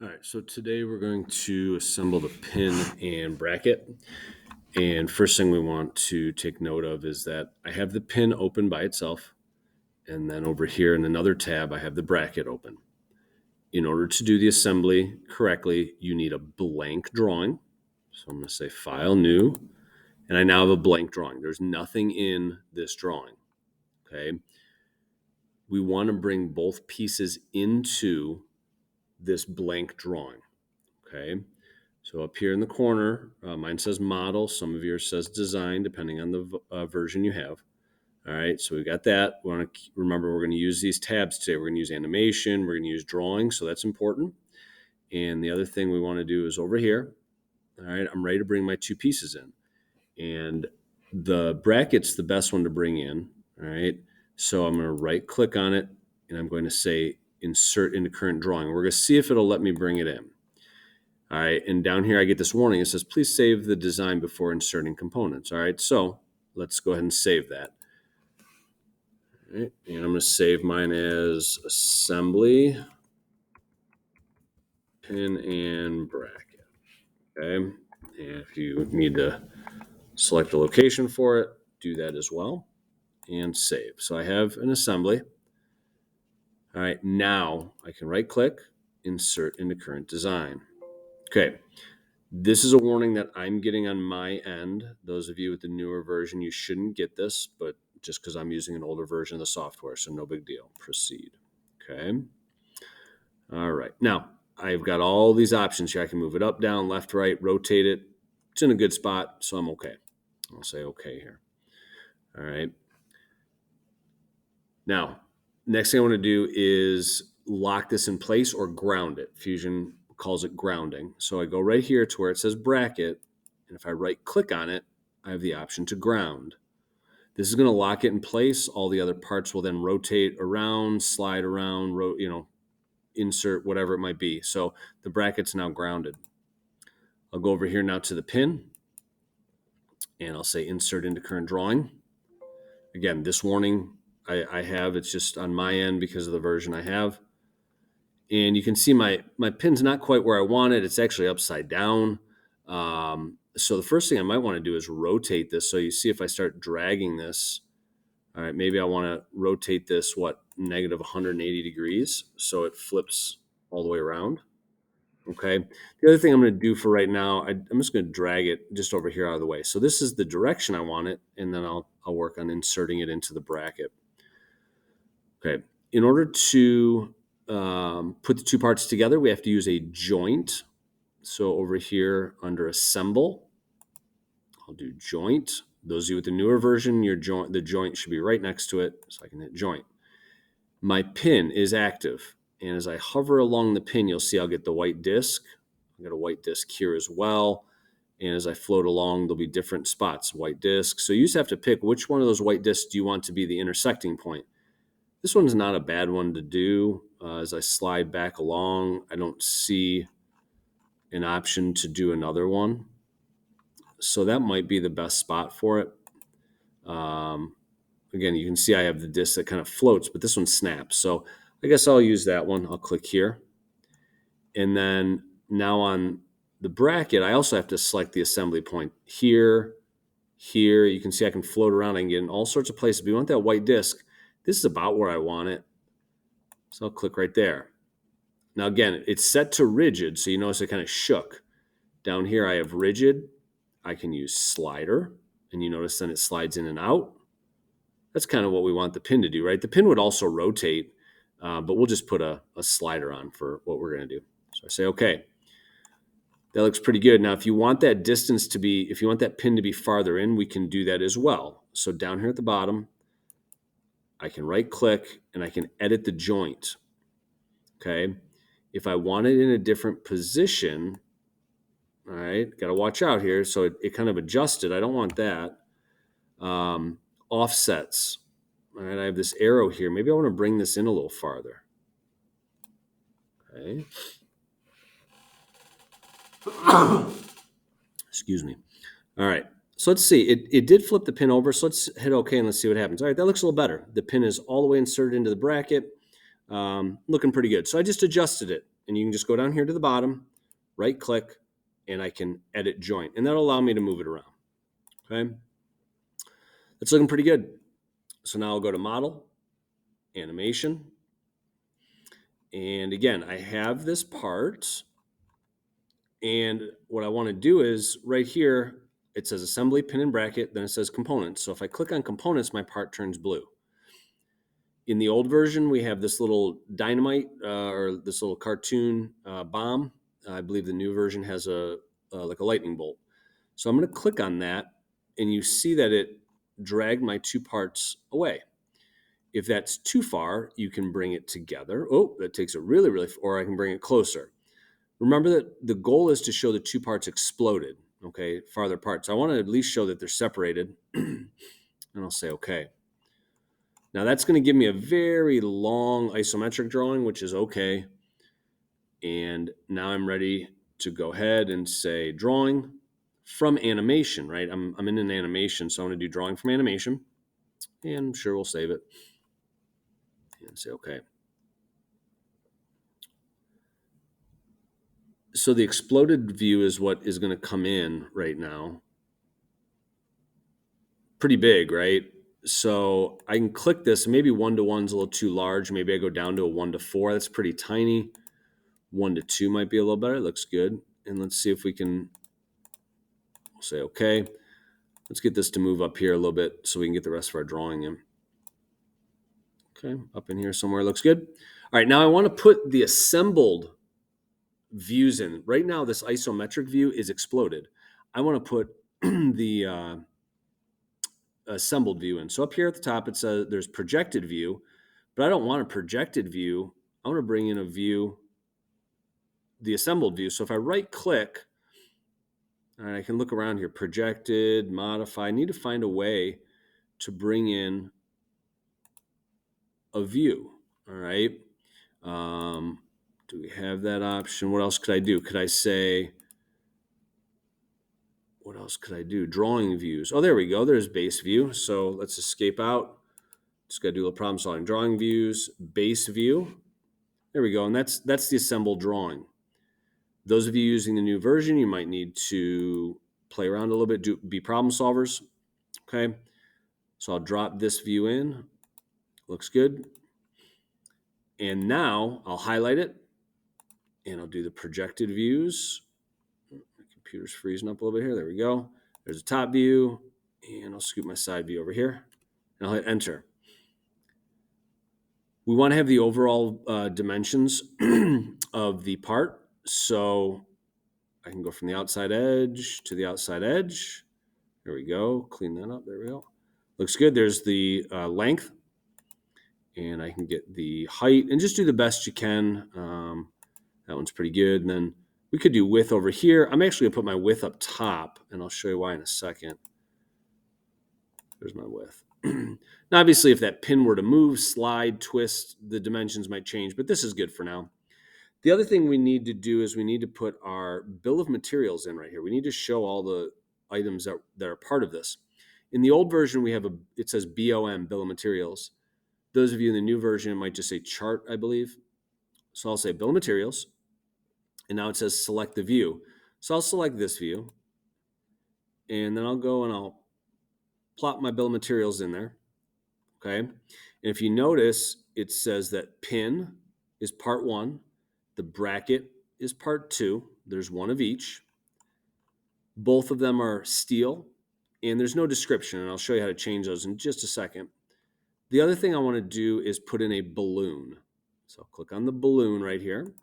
All right, so today we're going to assemble the pin and bracket. And first thing we want to take note of is that I have the pin open by itself. And then over here in another tab, I have the bracket open. In order to do the assembly correctly, you need a blank drawing. So I'm going to say File, New, and I now have a blank drawing. There's nothing in this drawing, okay? We want to bring both pieces into this blank drawing, okay? So up here in the corner, mine says model. Some of yours says design, depending on the version you have. All right, so we got that. We want to remember we're going to use these tabs today. We're going to use animation. We're going to use drawing, so that's important. And the other thing we want to do is over here. All right, I'm ready to bring my two pieces in. And the bracket's the best one to bring in. All right, so I'm going to right click on it, and I'm going to say insert into current drawing. We're going to see if it'll let me bring it in. All right, and down here I get this warning. It says, please save the design before inserting components. All right, so let's go ahead and save that. All right, and I'm going to save mine as assembly, pin and bracket. Okay, and if you need to select a location for it, do that as well, and save. So I have an assembly. All right, now I can right click, insert into current design. Okay. This is a warning that I'm getting on my end. Those of you with the newer version, you shouldn't get this, but just because I'm using an older version of the software, so no big deal. Proceed. Okay. All right. Now, I've got all these options here. I can move it up, down, left, right, rotate it. It's in a good spot, so I'm okay. I'll say okay here. All right. Now, next thing I want to do is lock this in place or ground it. Fusion calls it grounding. So I go right here to where it says bracket, and if I right click on it, I have the option to ground. This is going to lock it in place. All the other parts will then rotate around, slide around, insert, whatever it might be. So the bracket's now grounded. I'll go over here now to the pin, and I'll say insert into current drawing. Again, this warning I have, it's just on my end because of the version I have. And you can see my pin's not quite where I want it. It's actually upside down. So the first thing I might want to do is rotate this. So you see if I start dragging this, all right, maybe I want to rotate this, negative 180 degrees. So it flips all the way around. Okay. The other thing I'm going to do for right now, I'm just going to drag it just over here out of the way. So this is the direction I want it. And then I'll work on inserting it into the bracket. Okay. In order to put the two parts together, we have to use a joint. So over here under assemble, I'll do joint. Those of you with the newer version, the joint should be right next to it, so I can hit joint. My pin is active, and as I hover along the pin, you'll see I'll get the white disc. I've got a white disc here as well, and as I float along, there'll be different spots, white disc. So you just have to pick which one of those white discs do you want to be the intersecting point. This one's not a bad one to do. As I slide back along, I don't see an option to do another one. So that might be the best spot for it. Again, you can see I have the disc that kind of floats, but this one snaps. So I guess I'll use that one. I'll click here. And then now on the bracket, I also have to select the assembly point here, here. You can see I can float around. I can get in all sorts of places. But you want that white disc. This is about where I want it. So I'll click right there. Now, again, it's set to rigid, so you notice it kind of shook. Down here, I have rigid. I can use slider, and you notice then it slides in and out. That's kind of what we want the pin to do, right? The pin would also rotate, but we'll just put a slider on for what we're going to do. So I say, okay. That looks pretty good. Now, if you want that distance to be, if you want that pin to be farther in, we can do that as well. So down here at the bottom, I can right click and I can edit the joint. Okay. If I want it in a different position, all right, got to watch out here. So it kind of adjusted. I don't want that. Offsets. All right. I have this arrow here. Maybe I want to bring this in a little farther. Okay. Excuse me. All right. So let's see. It did flip the pin over. So let's hit OK and let's see what happens. All right. That looks a little better. The pin is all the way inserted into the bracket. Looking pretty good. So I just adjusted it. and you can just go down here to the bottom, right click, and I can edit joint, and that'll allow me to move it around. Okay, it's looking pretty good. So now I'll go to model, animation, and again, I have this part, and what I want to do is right here, it says assembly, pin and bracket, then it says components. So if I click on components, my part turns blue. In the old version, we have this little dynamite or this little cartoon bomb. I believe the new version has a like a lightning bolt. So I'm going to click on that, and you see that it dragged my two parts away. If that's too far, you can bring it together. Oh, that takes it really, really, or I can bring it closer. Remember that the goal is to show the two parts exploded, okay, farther apart. So I want to at least show that they're separated, and I'll say okay. Now that's going to give me a very long isometric drawing, which is okay. And now I'm ready to go ahead and say drawing from animation, right? I'm in an animation, so I want to do drawing from animation, and I'm sure we'll save it and say okay. So the exploded view is what is going to come in right now. Pretty big, right? So I can click this. Maybe 1:1 is a little too large. Maybe I go down to a 1:4. That's pretty tiny. 1:2 might be a little better. It looks good. And let's see if we can say okay. Let's get this to move up here a little bit so we can get the rest of our drawing in. Okay, up in here somewhere looks good. All right, now I want to put the assembled views in. Right now, this isometric view is exploded. I want to put the assembled view in. So up here at the top, it says there's projected view, but I don't want a projected view. I want to bring in a view, the assembled view. So if I right click, all right, I can look around here, projected, modify. I need to find a way to bring in a view. All right. Do we have that option? What else could I do? Could I say, what else could I do? Drawing views. Oh, there we go. There's base view. So let's escape out. Just got to do a little problem solving. Drawing views, base view. There we go. And that's the assembled drawing. Those of you using the new version, you might need to play around a little bit, be problem solvers. Okay. So I'll drop this view in. Looks good. And now I'll highlight it and I'll do the projected views. My computer's freezing up a little bit here. There we go. There's a top view, and I'll scoot my side view over here, and I'll hit enter. We want to have the overall dimensions of the part. So I can go from the outside edge to the outside edge. There we go. Clean that up. There we go. Looks good. There's the length, and I can get the height, and just do the best you can. That one's pretty good. And then we could do width over here. I'm actually gonna put my width up top, and I'll show you why in a second. There's my width. Now, obviously, if that pin were to move, slide, twist, the dimensions might change, but this is good for now. The other thing we need to do is we need to put our bill of materials in right here. We need to show all the items that are part of this. In the old version, we have it says BOM, bill of materials. Those of you in the new version, it might just say chart, I believe. So I'll say bill of materials. And now it says select the view. So I'll select this view. And then I'll go and I'll plop my bill of materials in there. Okay. And if you notice, it says that pin is part 1. The bracket is part 2. There's one of each. Both of them are steel. And there's no description. And I'll show you how to change those in just a second. The other thing I want to do is put in a balloon. So I'll click on the balloon right here.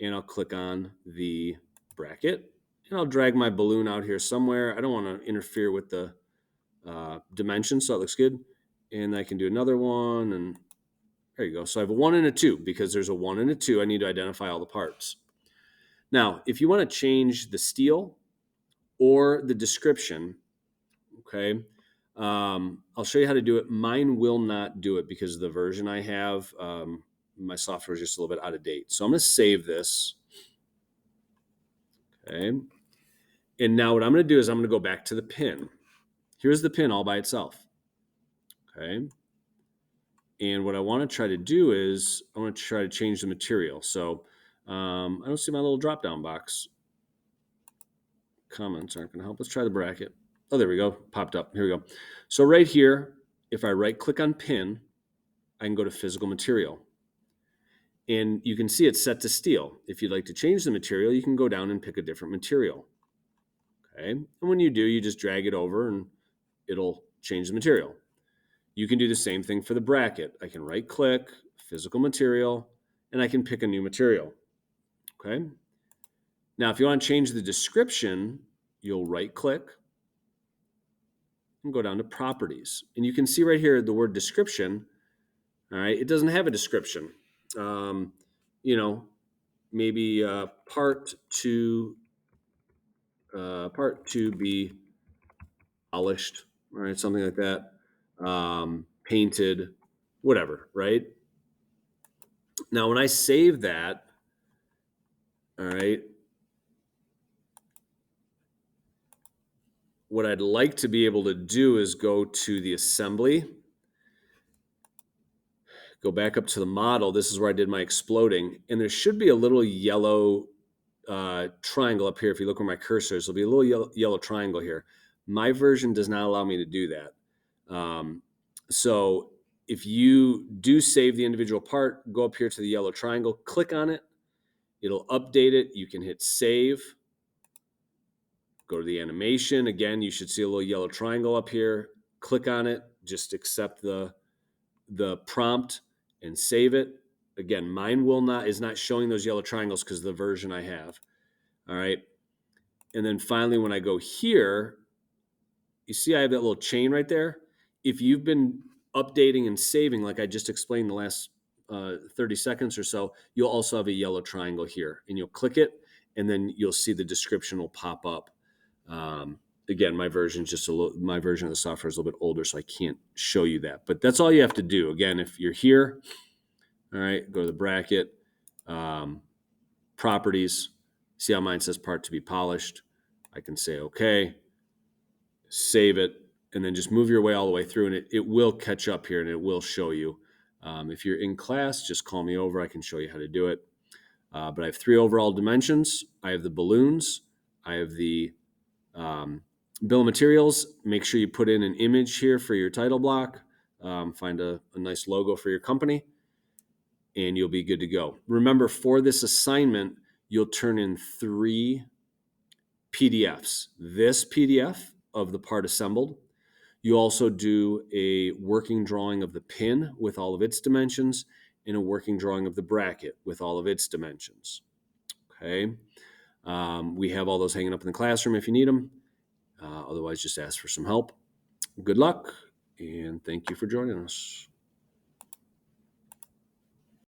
And I'll click on the bracket. And I'll drag my balloon out here somewhere. I don't want to interfere with the dimensions, so it looks good. And I can do another one, and there you go. So I have a 1 and a 2. Because there's a 1 and a 2, I need to identify all the parts. Now, if you want to change the steel or the description, okay, I'll show you how to do it. Mine will not do it because of the version I have. My software is just a little bit out of date. So I'm going to save this. Okay. And now what I'm going to do is I'm going to go back to the pin. Here's the pin all by itself. Okay. And what I want to try to do is I want to try to change the material. So I don't see my little drop-down box. Comments aren't going to help. Let's try the bracket. Oh, there we go. Popped up. Here we go. So right here, if I right-click on pin, I can go to physical material. And you can see it's set to steel. If you'd like to change the material, you can go down and pick a different material. Okay. And when you do, you just drag it over and it'll change the material. You can do the same thing for the bracket. I can right-click, physical material, and I can pick a new material. Okay. Now, if you want to change the description, you'll right-click and go down to properties. And you can see right here the word description. All right. It doesn't have a description. You know, maybe part to be polished, right? Something like that. Painted, whatever, right? Now, when I save that, all right, what I'd like to be able to do is go to the assembly, go back up to the model. This is where I did my exploding. And there should be a little yellow triangle up here. If you look where my cursor is, there'll be a little yellow triangle here. My version does not allow me to do that. So if you do save the individual part, go up here to the yellow triangle, click on it. It'll update it. You can hit save. Go to the animation. Again, you should see a little yellow triangle up here. Click on it. Just accept the prompt and save it. Again, mine is not showing those yellow triangles because of the version I have. All right. And then finally, when I go here, you see I have that little chain right there. If you've been updating and saving, like I just explained the last 30 seconds or so, you'll also have a yellow triangle here, and you'll click it, and then you'll see the description will pop up. Again, my version of the software is a little bit older, so I can't show you that. But that's all you have to do. Again, if you're here, all right, go to the bracket, properties. See how mine says part to be polished. I can say okay, save it, and then just move your way all the way through, and it will catch up here, and it will show you. If you're in class, just call me over. I can show you how to do it. But I have 3 overall dimensions. I have the balloons. I have the bill of materials. Make sure you put in an image here for your title block. Find a nice logo for your company, and you'll be good to go. Remember, for this assignment, you'll turn in 3 PDFs. This PDF of the part assembled. You also do a working drawing of the pin with all of its dimensions and a working drawing of the bracket with all of its dimensions. Okay. We have all those hanging up in the classroom if you need them. Otherwise, just ask for some help. Good luck, and thank you for joining us.